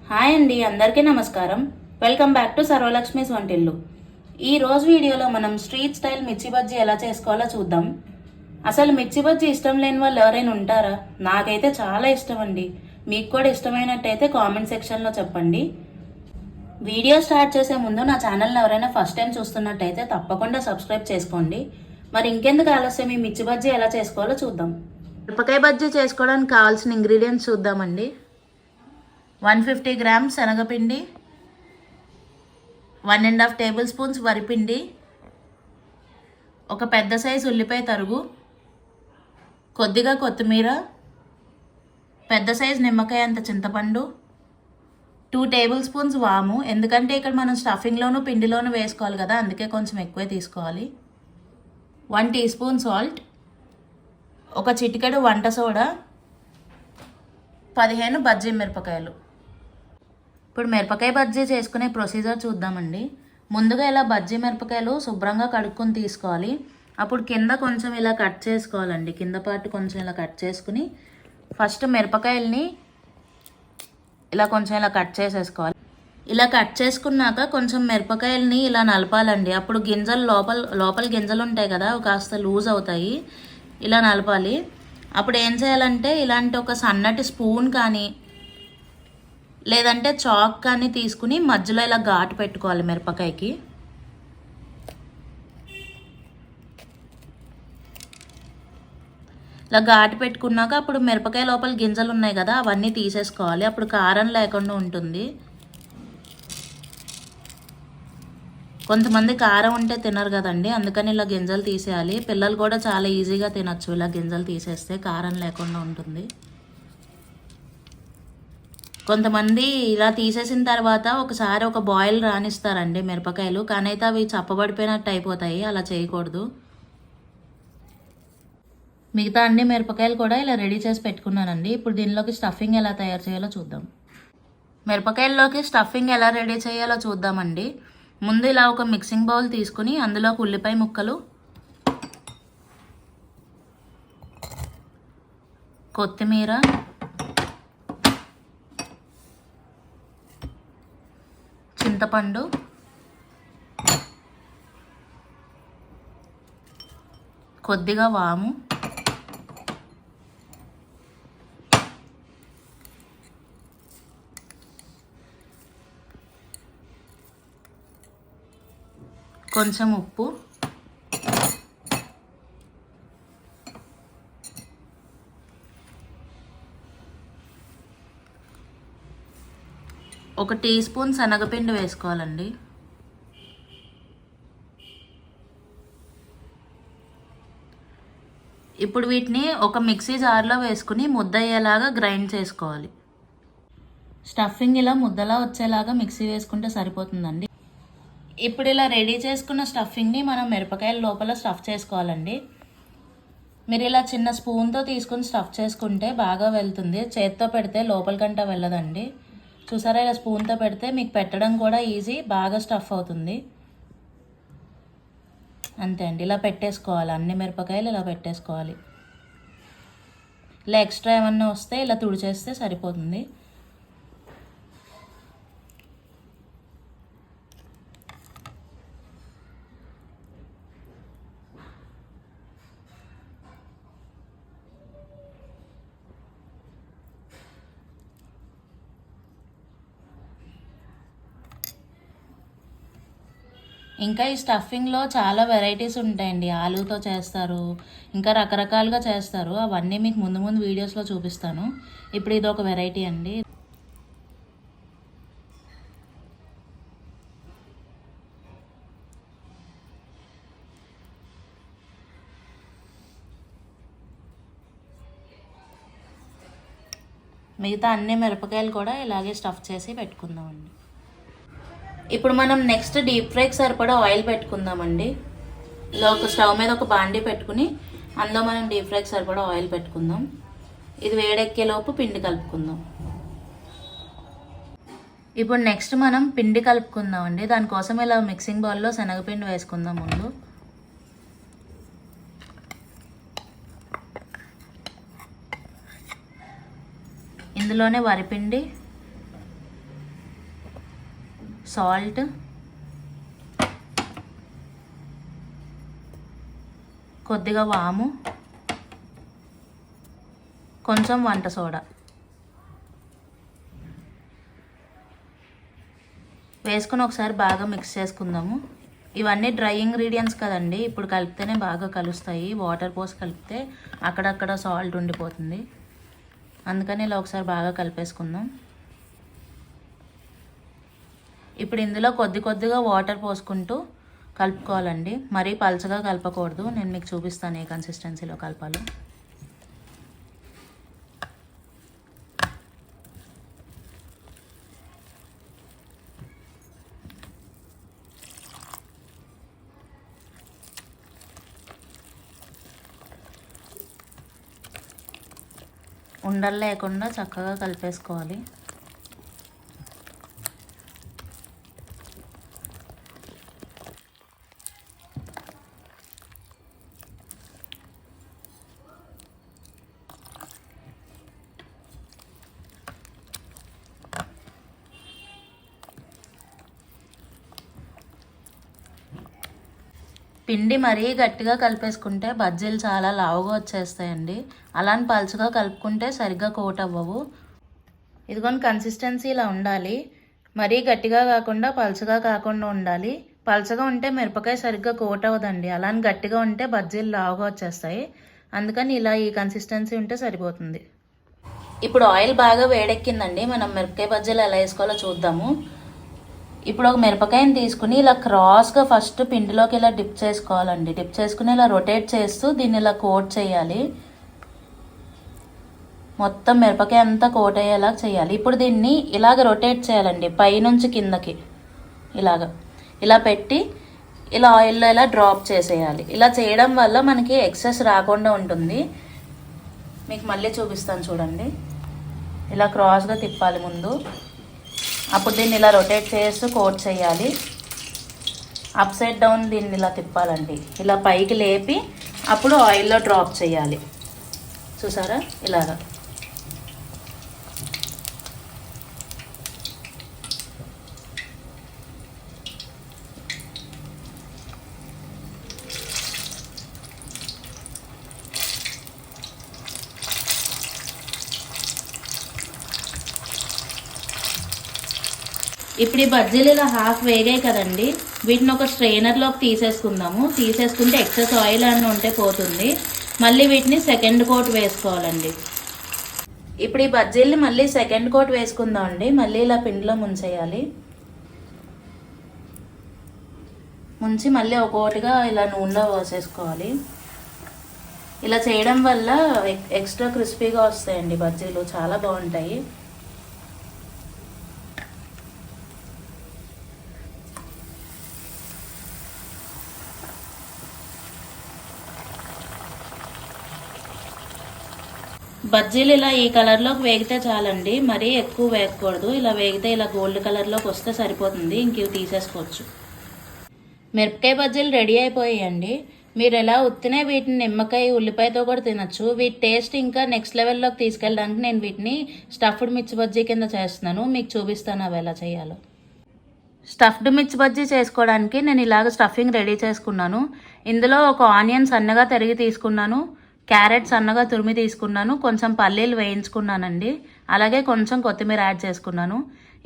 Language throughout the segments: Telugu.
హాయ్ అండి, అందరికీ నమస్కారం. వెల్కమ్ బ్యాక్ టు సర్వలక్ష్మిస్ వంటిల్లు. ఈ రోజు వీడియోలో మనం స్ట్రీట్ స్టైల్ మిర్చి బజ్జీ ఎలా చేసుకోవాలో చూద్దాం. అసలు మిర్చి బజ్జీ ఇష్టం లేని వాళ్ళు ఎవరైనా ఉంటారా? నాకైతే చాలా ఇష్టం అండి. మీకు కూడా ఇష్టమైనట్టయితే కామెంట్ సెక్షన్లో చెప్పండి. వీడియో స్టార్ట్ చేసే ముందు నా ఛానల్ని ఎవరైనా ఫస్ట్ టైం చూస్తున్నట్టయితే తప్పకుండా సబ్స్క్రైబ్ చేసుకోండి. మరి ఇంకెందుకు ఆలస్యం, ఈ మిర్చి బజ్జీ ఎలా చేసుకోవాలో చూద్దాం. మిరపకాయ బజ్జీ చేసుకోవడానికి కావాల్సిన ఇంగ్రీడియంట్స్ చూద్దామండి. 150 గ్రామ్స్ శనగపిండి, 1½ టేబుల్ స్పూన్స్ వరిపిండి, ఒక పెద్ద సైజు ఉల్లిపాయ తరుగు, కొద్దిగా కొత్తిమీర, పెద్ద సైజు నిమ్మకాయ అంత చింతపండు, 2 టేబుల్ స్పూన్స్ వాము. ఎందుకంటే ఇక్కడ మనం స్టఫింగ్లోను పిండిలోను వేసుకోవాలి కదా, అందుకే కొంచెం ఎక్కువే తీసుకోవాలి. 1 టీ స్పూన్ సాల్ట్, ఒక చిటికెడు వంట సోడా, 15 బజ్జీ మిరపకాయలు. ఇప్పుడు మిరపకాయ బజ్జీ చేసుకునే ప్రొసీజర్ చూద్దామండి. ముందుగా ఇలా బజ్జీ మిరపకాయలు శుభ్రంగా కడుక్కొని తీసుకోవాలి. అప్పుడు కింద కొంచెం ఇలా కట్ చేసుకోవాలండి. కింద పార్ట్ కొంచెం ఇలా కట్ చేసుకుని ఫస్ట్ మిరపకాయల్ని ఇలా కొంచెం ఇలా కట్ చేసేసుకోవాలి. ఇలా కట్ చేసుకున్నాక కొంచెం మిరపకాయలని ఇలా నలపాలండి. అప్పుడు గింజలు లోపల గింజలు ఉంటాయి కదా, అవి కాస్త లూజ్ అవుతాయి. ఇలా నలపాలి. అప్పుడు ఏం చేయాలంటే ఇలాంటి ఒక సన్నటి స్పూన్ కానీ లేదంటే చాక్ కానీ తీసుకుని మధ్యలో ఇలా ఘాటు పెట్టుకోవాలి మిరపకాయకి. ఇలా ఘాటు పెట్టుకున్నాక అప్పుడు మిరపకాయ లోపల గింజలు ఉన్నాయి కదా, అవన్నీ తీసేసుకోవాలి. అప్పుడు కారం లేకుండా ఉంటుంది. కొంతమంది కారం ఉంటే తినరు కదండి, అందుకని ఇలా గింజలు తీసేయాలి. పిల్లలు కూడా చాలా ఈజీగా తినచ్చు ఇలా గింజలు తీసేస్తే, కారం లేకుండా ఉంటుంది. కొంతమంది ఇలా తీసేసిన తర్వాత ఒకసారి ఒక బాయిల్ రానిస్తారండి మిరపకాయలు, కానీ అయితే అవి చప్పబడిపోయినట్టు అయిపోతాయి. అలా చేయకూడదు. మిగతా అన్ని మిరపకాయలు కూడా ఇలా రెడీ చేసి పెట్టుకున్నానండి. ఇప్పుడు దీనిలోకి స్టఫింగ్ ఎలా తయారు చేయాలో చూద్దాం. మిరపకాయల్లోకి స్టఫింగ్ ఎలా రెడీ చేయాలో చూద్దామండి. ముందు ఇలా ఒక మిక్సింగ్ బౌల్ తీసుకుని అందులోకి ఉల్లిపాయ ముక్కలు, కొత్తిమీర, చింతపండు, కొద్దిగా వాము, కొంచెం ఉప్పు, ఒక టీ స్పూన్ శనగపిండి వేసుకోవాలండి. ఇప్పుడు వీటిని ఒక మిక్సీ జార్లో వేసుకుని ముద్ద అయ్యేలాగా గ్రైండ్ చేసుకోవాలి. స్టఫింగ్ ఇలా ముద్దలా వచ్చేలాగా మిక్సీ వేసుకుంటే సరిపోతుందండి. ఇప్పుడు ఇలా రెడీ చేసుకున్న స్టఫింగ్ని మనం మిరపకాయల లోపల స్టఫ్ చేసుకోవాలండి. మీరు ఇలా చిన్న స్పూన్తో తీసుకుని స్టఫ్ చేసుకుంటే బాగా వెళ్తుంది. చేత్తో పెడితే లోపలికంటా వెళ్ళదండి. చూసారా, ఇలా స్పూన్తో పెడితే మీకు పెట్టడం కూడా ఈజీ, బాగా స్టఫ్ అవుతుంది. అంతే అండి, ఇలా పెట్టేసుకోవాలి. అన్ని మిరపకాయలు ఇలా పెట్టేసుకోవాలి. ఇలా ఎక్స్ట్రా ఏమన్నా వస్తే ఇలా తుడిచేస్తే సరిపోతుంది. ఇంకా ఈ స్టఫింగ్లో చాలా వెరైటీస్ ఉంటాయండి. ఆలూతో చేస్తారు, ఇంకా రకరకాలుగా చేస్తారు. అవన్నీ మీకు ముందు వీడియోస్లో చూపిస్తాను. ఇప్పుడు ఇది ఒక వెరైటీ అండి. మిగతా అన్ని మిరపకాయలు కూడా ఇలాగే స్టఫ్ చేసి పెట్టుకుందామండి. ఇప్పుడు మనం నెక్స్ట్ డీప్ ఫ్రైకి సరిపడా ఆయిల్ పెట్టుకుందామండి. ఇలా ఒక స్టవ్ మీద ఒక బాండీ పెట్టుకుని అందులో మనం డీప్ ఫ్రైకి సరిపడా ఆయిల్ పెట్టుకుందాం. ఇది వేడెక్కేలోపు పిండి కలుపుకుందాం. ఇప్పుడు నెక్స్ట్ మనం పిండి కలుపుకుందామండి. దానికోసం ఇలా మిక్సింగ్ బౌల్లో శనగపిండి వేసుకుందాం. ముందు ఇందులోనే వరిపిండి, సాల్ట్, కొద్దిగా వాము, కొంచెం వంట సోడా వేసుకొని ఒకసారి బాగా మిక్స్ చేసుకుందాము. ఇవన్నీ డ్రై ఇంగ్రీడియంట్స్ కదండి, ఇప్పుడు కలిపితేనే బాగా కలుస్తాయి. వాటర్ పోసి కలిపితే అక్కడక్కడ సాల్ట్ ఉండిపోతుంది. అందుకని ఇలా ఒకసారి బాగా కలిపేసుకుందాం. ఇప్పుడు ఇందులో కొద్దిగా వాటర్ పోసుకుంటూ కలుపుకోవాలండి. మరీ పలుచగా కలపకూడదు. నేను మీకు చూపిస్తాను ఏ కన్సిస్టెన్సీలో కలపాలో. ఉండలు లేకుండా చక్కగా కలిపేసుకోవాలి. పిండి మరీ గట్టిగా కలిపేసుకుంటే బజ్జీలు చాలా లావుగా వచ్చేస్తాయండి. అలాని పలుచగా కలుపుకుంటే సరిగ్గా కోట్ అవ్వవు. ఇదిగోని కన్సిస్టెన్సీ ఇలా ఉండాలి. మరీ గట్టిగా కాకుండా పలుచగా కాకుండా ఉండాలి. పలుచగా ఉంటే మిరపకాయ సరిగ్గా కోట్ అవ్వదండి. అలాని గట్టిగా ఉంటే బజ్జీలు లావుగా వచ్చేస్తాయి. అందుకని ఇలా ఈ కన్సిస్టెన్సీ ఉంటే సరిపోతుంది. ఇప్పుడు ఆయిల్ బాగా వేడెక్కిందండి. మనం మిరపకాయ బజ్జీలు ఎలా వేసుకోవాలో చూద్దాము. ఇప్పుడు ఒక మిరపకాయని తీసుకుని ఇలా క్రాస్గా ఫస్ట్ పిండిలోకి ఇలా డిప్ చేసుకోవాలండి. డిప్ చేసుకుని ఇలా రొటేట్ చేస్తూ దీన్ని ఇలా కోట్ చేయాలి. మొత్తం మిరపకాయ అంతా కోట్ అయ్యేలా చేయాలి. ఇప్పుడు దీన్ని ఇలాగ రొటేట్ చేయాలండి, పైనుంచి కిందకి ఇలా పెట్టి ఇలా ఆయిల్లో ఇలా డ్రాప్ చేసేయాలి. ఇలా చేయడం వల్ల మనకి ఎక్సెస్ రాకుండా ఉంటుంది. మీకు మళ్ళీ చూపిస్తాను చూడండి. ఇలా క్రాస్గా తిప్పాలి ముందు. అప్పుడు దీన్ని ఇలా రొటేట్ చేస్తూ కోట్ చేయాలి. అప్ సైడ్ డౌన్ దీన్ని ఇలా తిప్పాలండి. ఇలా పైకి లేపి అప్పుడు ఆయిల్లో డ్రాప్ చేయాలి. చూసారా ఇలాగా. ఇప్పుడు ఈ బజ్జీలు ఇలా హాఫ్ వేగాయి కదండి, వీటిని ఒక స్ట్రెయినర్లోకి తీసేసుకుందాము. తీసేసుకుంటే ఎక్సెస్ ఆయిల్ అన్నీ ఉంటే పోతుంది. మళ్ళీ వీటిని సెకండ్ కోట్ వేసుకోవాలండి. ఇప్పుడు ఈ బజ్జీల్ని మళ్ళీ సెకండ్ కోట్ వేసుకుందాం అండి. మళ్ళీ ఇలా పిండిలో ముంచేయాలి. ముంచి మళ్ళీ ఒక్కొక్కటిగా ఇలా నూనెలో పోసేసుకోవాలి. ఇలా చేయడం వల్ల ఎక్స్ట్రా క్రిస్పీగా వస్తాయండి బజ్జీలు, చాలా బాగుంటాయి. బజ్జీలు ఇలా ఈ కలర్లోకి వేగితే చాలండి, మరీ ఎక్కువ వేగకూడదు. ఇలా వేగితే ఇలా గోల్డ్ కలర్లోకి వస్తే సరిపోతుంది. ఇంక ఇవి తీసేసుకోవచ్చు. మిరపకాయ బజ్జీలు రెడీ అయిపోయాయండి. మీరు ఎలా ఉత్తినే వీటిని నిమ్మకాయ ఉల్లిపాయతో కూడా తినచ్చు. వీటి టేస్ట్ ఇంకా నెక్స్ట్ లెవెల్లోకి తీసుకెళ్ళడానికి నేను వీటిని స్టఫ్డ్ మిర్చి బజ్జీ కింద చేస్తున్నాను. మీకు చూపిస్తాను అవి ఎలా చేయాలో. స్టఫ్డ్ మిర్చి బజ్జీ చేసుకోవడానికి నేను ఇలాగ స్టఫింగ్ రెడీ చేసుకున్నాను. ఇందులో ఒక ఆనియన్ సన్నగా తరిగి తీసుకున్నాను, క్యారెట్ సన్నగా తురిమి తీసుకున్నాను, కొంచెం పల్లీలు వేయించుకున్నానండి, అలాగే కొంచెం కొత్తిమీర యాడ్ చేసుకున్నాను.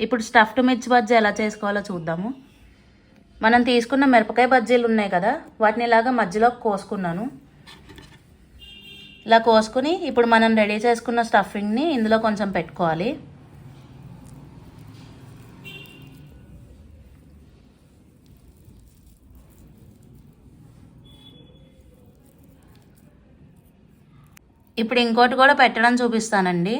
ఇప్పుడు స్టఫ్డ్ మిర్చి బజ్జీ ఎలా చేసుకోవాలో చూద్దాము. మనం తీసుకున్న మిరపకాయ బజ్జీలు ఉన్నాయి కదా, వాటిని ఇలాగ మధ్యలో కోసుకున్నాను. ఇలా కోసుకుని ఇప్పుడు మనం రెడీ చేసుకున్న స్టఫింగ్ని ఇందులో కొంచెం పెట్టుకోవాలి. ఇప్పుడు ఇంకోటి కూడా పెట్టడం చూపిస్తానండి.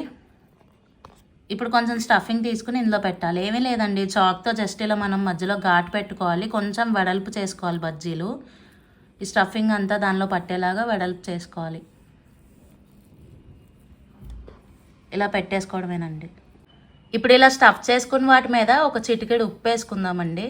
ఇప్పుడు కొంచెం స్టఫింగ్ తీసుకుని ఇందులో పెట్టాలి. ఏమీ లేదండి, చాక్తో జస్ట్ ఇలా మనం మధ్యలో ఘాటు పెట్టుకోవాలి. కొంచెం వెడల్పు చేసుకోవాలి బజ్జీలు. ఈ స్టఫింగ్ అంతా దానిలో పట్టేలాగా వెడల్పు చేసుకోవాలి. ఇలా పెట్టేసుకోవడమేనండి. ఇప్పుడు ఇలా స్టఫ్ చేసుకున్న వాటి మీద ఒక చిటికెడు ఉప్పు వేసుకుందామండి.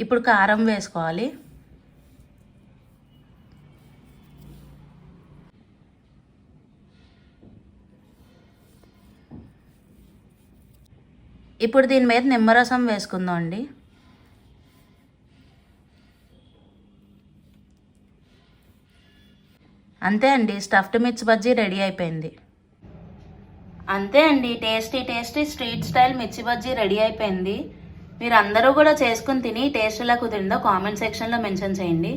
ఇప్పుడు కారం వేసుకోవాలి. ఇప్పుడు దీని మీద నిమ్మరసం వేసుకుందాం అండి. అంతే అండి, స్టఫ్డ్ మిర్చి బజ్జీ రెడీ అయిపోయింది. అంతే అండి, టేస్టీ టేస్టీ స్ట్రీట్ స్టైల్ మిర్చి బజ్జీ రెడీ అయిపోయింది. మీరు అందరూ కూడా చేసుకుని తిని టేస్ట్ ఎలా కుదిరిందో కామెంట్ సెక్షన్లో మెన్షన్ చేయండి.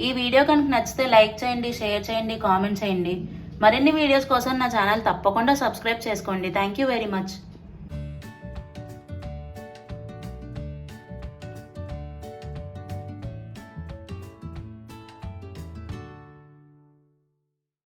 ఈ వీడియో కనుక నచ్చితే లైక్ చేయండి, షేర్ చేయండి, కామెంట్ చేయండి. మరిన్ని వీడియోస్ కోసం నా ఛానల్ తప్పకుండా సబ్స్క్రైబ్ చేసుకోండి. Thank you very much.